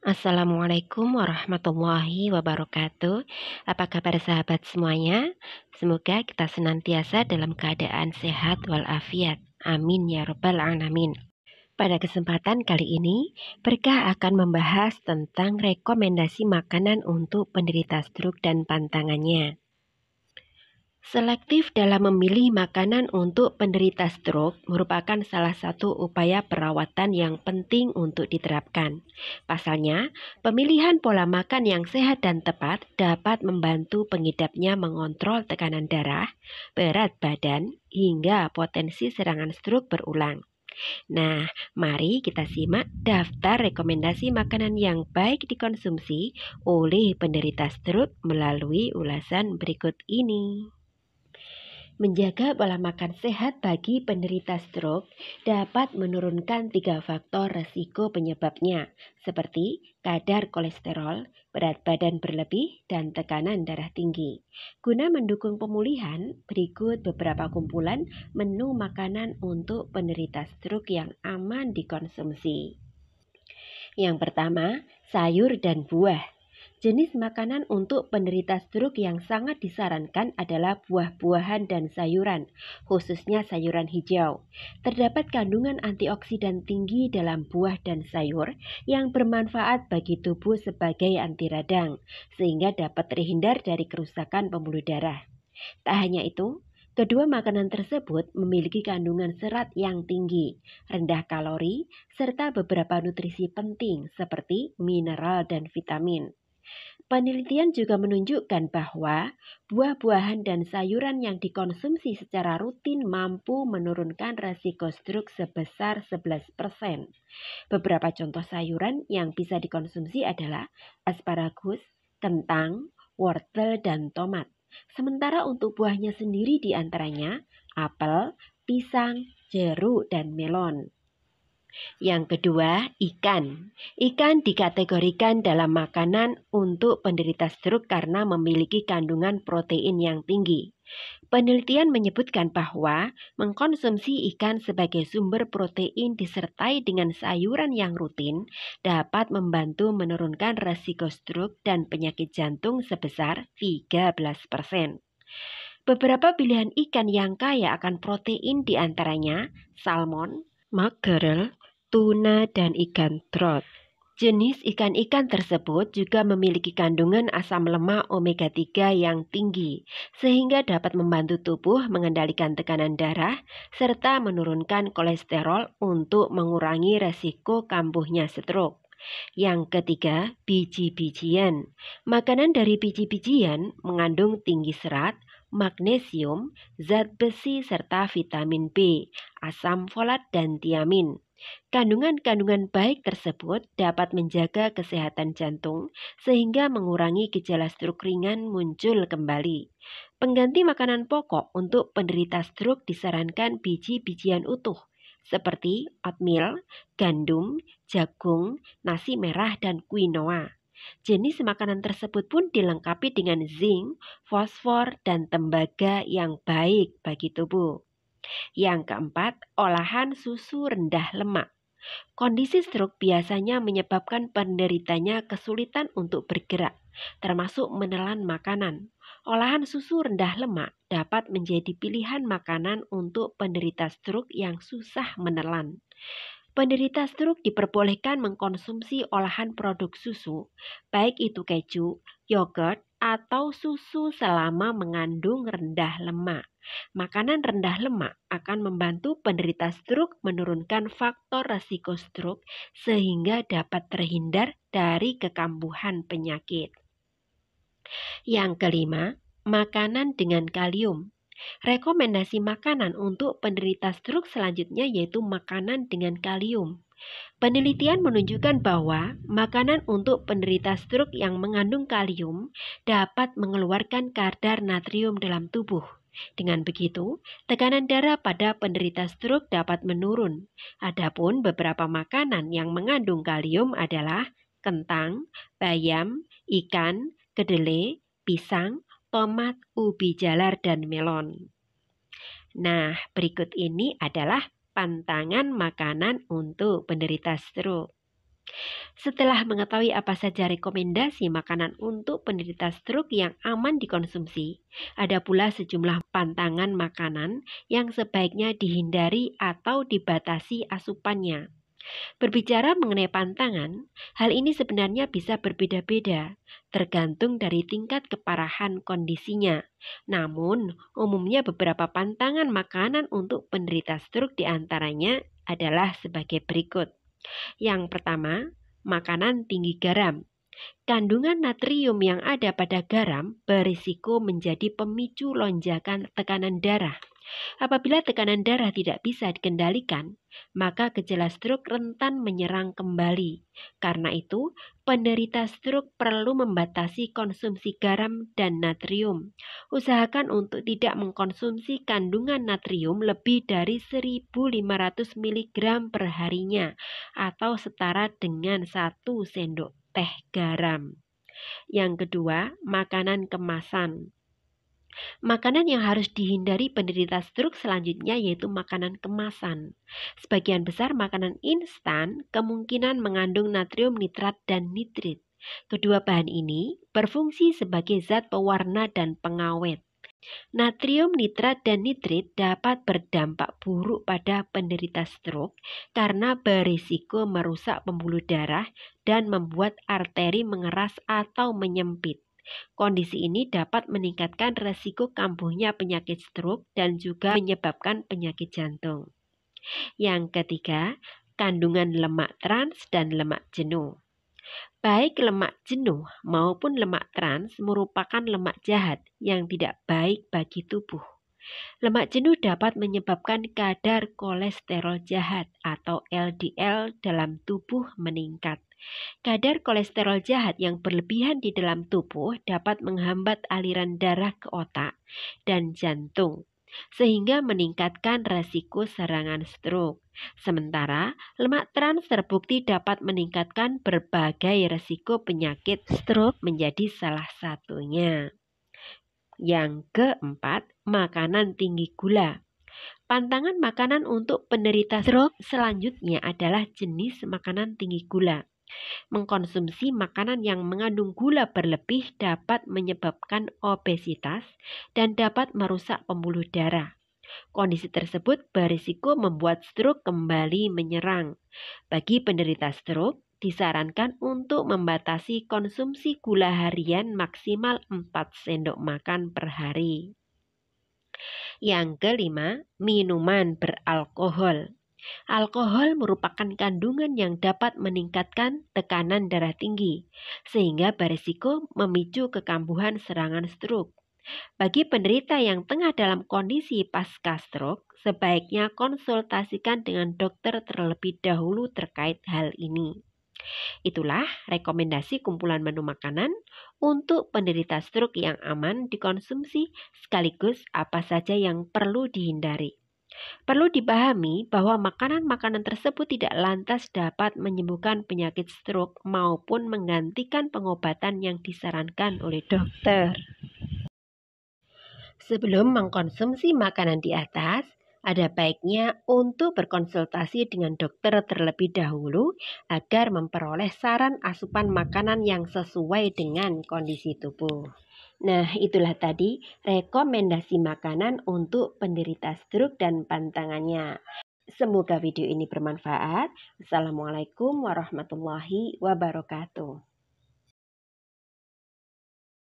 Assalamualaikum warahmatullahi wabarakatuh. Apa kabar sahabat semuanya? Semoga kita senantiasa dalam keadaan sehat walafiat. Amin ya rabbal alamin. Pada kesempatan kali ini, Berkah akan membahas tentang rekomendasi makanan untuk penderita stroke dan pantangannya. Selektif dalam memilih makanan untuk penderita stroke merupakan salah satu upaya perawatan yang penting untuk diterapkan. Pasalnya, pemilihan pola makan yang sehat dan tepat dapat membantu pengidapnya mengontrol tekanan darah, berat badan, hingga potensi serangan stroke berulang. Nah, mari kita simak daftar rekomendasi makanan yang baik dikonsumsi oleh penderita stroke melalui ulasan berikut ini. Menjaga pola makan sehat bagi penderita stroke dapat menurunkan 3 faktor resiko penyebabnya, seperti kadar kolesterol, berat badan berlebih, dan tekanan darah tinggi. Guna mendukung pemulihan, berikut beberapa kumpulan menu makanan untuk penderita stroke yang aman dikonsumsi. Yang pertama, sayur dan buah. Jenis makanan untuk penderita stroke yang sangat disarankan adalah buah-buahan dan sayuran, khususnya sayuran hijau. Terdapat kandungan antioksidan tinggi dalam buah dan sayur yang bermanfaat bagi tubuh sebagai anti radang, sehingga dapat terhindar dari kerusakan pembuluh darah. Tak hanya itu, kedua makanan tersebut memiliki kandungan serat yang tinggi, rendah kalori, serta beberapa nutrisi penting seperti mineral dan vitamin. Penelitian juga menunjukkan bahwa buah-buahan dan sayuran yang dikonsumsi secara rutin mampu menurunkan resiko stroke sebesar 11%. Beberapa contoh sayuran yang bisa dikonsumsi adalah asparagus, kentang, wortel, dan tomat. Sementara untuk buahnya sendiri diantaranya apel, pisang, jeruk, dan melon. Yang kedua, ikan. Ikan dikategorikan dalam makanan untuk penderita stroke karena memiliki kandungan protein yang tinggi. Penelitian menyebutkan bahwa mengkonsumsi ikan sebagai sumber protein disertai dengan sayuran yang rutin dapat membantu menurunkan resiko stroke dan penyakit jantung sebesar 13%. Beberapa pilihan ikan yang kaya akan protein diantaranya salmon, makrel, tuna, dan ikan trout. Jenis ikan-ikan tersebut juga memiliki kandungan asam lemak omega 3 yang tinggi, sehingga dapat membantu tubuh mengendalikan tekanan darah serta menurunkan kolesterol untuk mengurangi resiko kambuhnya stroke. Yang ketiga, biji-bijian. Makanan dari biji-bijian mengandung tinggi serat, magnesium, zat besi, serta vitamin B, asam folat, dan tiamin. Kandungan-kandungan baik tersebut dapat menjaga kesehatan jantung sehingga mengurangi gejala stroke ringan muncul kembali. Pengganti makanan pokok untuk penderita stroke disarankan biji-bijian utuh seperti oatmeal, gandum, jagung, nasi merah, dan quinoa. Jenis makanan tersebut pun dilengkapi dengan zinc, fosfor, dan tembaga yang baik bagi tubuh. Yang keempat, olahan susu rendah lemak. Kondisi stroke biasanya menyebabkan penderitanya kesulitan untuk bergerak, termasuk menelan makanan. Olahan susu rendah lemak dapat menjadi pilihan makanan untuk penderita stroke yang susah menelan. Penderita stroke diperbolehkan mengkonsumsi olahan produk susu, baik itu keju, yogurt, atau susu selama mengandung rendah lemak. Makanan rendah lemak akan membantu penderita stroke menurunkan faktor resiko stroke sehingga dapat terhindar dari kekambuhan penyakit. Yang kelima, makanan dengan kalium. Rekomendasi makanan untuk penderita stroke selanjutnya yaitu makanan dengan kalium. Penelitian menunjukkan bahwa makanan untuk penderita stroke yang mengandung kalium dapat mengeluarkan kadar natrium dalam tubuh. Dengan begitu, tekanan darah pada penderita stroke dapat menurun. Adapun beberapa makanan yang mengandung kalium adalah kentang, bayam, ikan, kedelai, pisang, tomat, ubi jalar, dan melon. Nah, berikut ini adalah pantangan makanan untuk penderita stroke. Setelah mengetahui apa saja rekomendasi makanan untuk penderita stroke yang aman dikonsumsi, ada pula sejumlah pantangan makanan yang sebaiknya dihindari atau dibatasi asupannya. Berbicara mengenai pantangan, hal ini sebenarnya bisa berbeda-beda, tergantung dari tingkat keparahan kondisinya. Namun, umumnya beberapa pantangan makanan untuk penderita stroke diantaranya adalah sebagai berikut. Yang pertama, makanan tinggi garam. Kandungan natrium yang ada pada garam berisiko menjadi pemicu lonjakan tekanan darah. Apabila tekanan darah tidak bisa dikendalikan, maka gejala stroke rentan menyerang kembali. Karena itu, penderita stroke perlu membatasi konsumsi garam dan natrium. Usahakan untuk tidak mengkonsumsi kandungan natrium lebih dari 1.500 mg per harinya atau setara dengan 1 sendok teh garam. Yang kedua, makanan kemasan. Makanan yang harus dihindari penderita stroke selanjutnya yaitu makanan kemasan. Sebagian besar makanan instan kemungkinan mengandung natrium nitrat dan nitrit. Kedua bahan ini berfungsi sebagai zat pewarna dan pengawet. Natrium nitrat dan nitrit dapat berdampak buruk pada penderita stroke karena berisiko merusak pembuluh darah dan membuat arteri mengeras atau menyempit. Kondisi ini dapat meningkatkan resiko kambuhnya penyakit stroke dan juga menyebabkan penyakit jantung. Yang ketiga, kandungan lemak trans dan lemak jenuh. Baik lemak jenuh maupun lemak trans merupakan lemak jahat yang tidak baik bagi tubuh. Lemak jenuh dapat menyebabkan kadar kolesterol jahat atau LDL dalam tubuh meningkat. Kadar kolesterol jahat yang berlebihan di dalam tubuh dapat menghambat aliran darah ke otak dan jantung, sehingga meningkatkan resiko serangan stroke. Sementara, lemak trans terbukti dapat meningkatkan berbagai resiko penyakit stroke menjadi salah satunya. Yang keempat, makanan tinggi gula. Pantangan makanan untuk penderita stroke selanjutnya adalah jenis makanan tinggi gula. Mengkonsumsi makanan yang mengandung gula berlebih dapat menyebabkan obesitas dan dapat merusak pembuluh darah. Kondisi tersebut berisiko membuat stroke kembali menyerang. Bagi penderita stroke, disarankan untuk membatasi konsumsi gula harian maksimal 4 sendok makan per hari. Yang kelima, minuman beralkohol. Alkohol merupakan kandungan yang dapat meningkatkan tekanan darah tinggi, sehingga berisiko memicu kekambuhan serangan stroke. Bagi penderita yang tengah dalam kondisi pasca stroke, sebaiknya konsultasikan dengan dokter terlebih dahulu terkait hal ini. Itulah rekomendasi kumpulan menu makanan untuk penderita stroke yang aman dikonsumsi sekaligus apa saja yang perlu dihindari. Perlu dipahami bahwa makanan-makanan tersebut tidak lantas dapat menyembuhkan penyakit stroke maupun menggantikan pengobatan yang disarankan oleh dokter. Sebelum mengkonsumsi makanan di atas, ada baiknya untuk berkonsultasi dengan dokter terlebih dahulu agar memperoleh saran asupan makanan yang sesuai dengan kondisi tubuh. Nah, itulah tadi rekomendasi makanan untuk penderita stroke dan pantangannya. Semoga video ini bermanfaat. Assalamualaikum warahmatullahi wabarakatuh.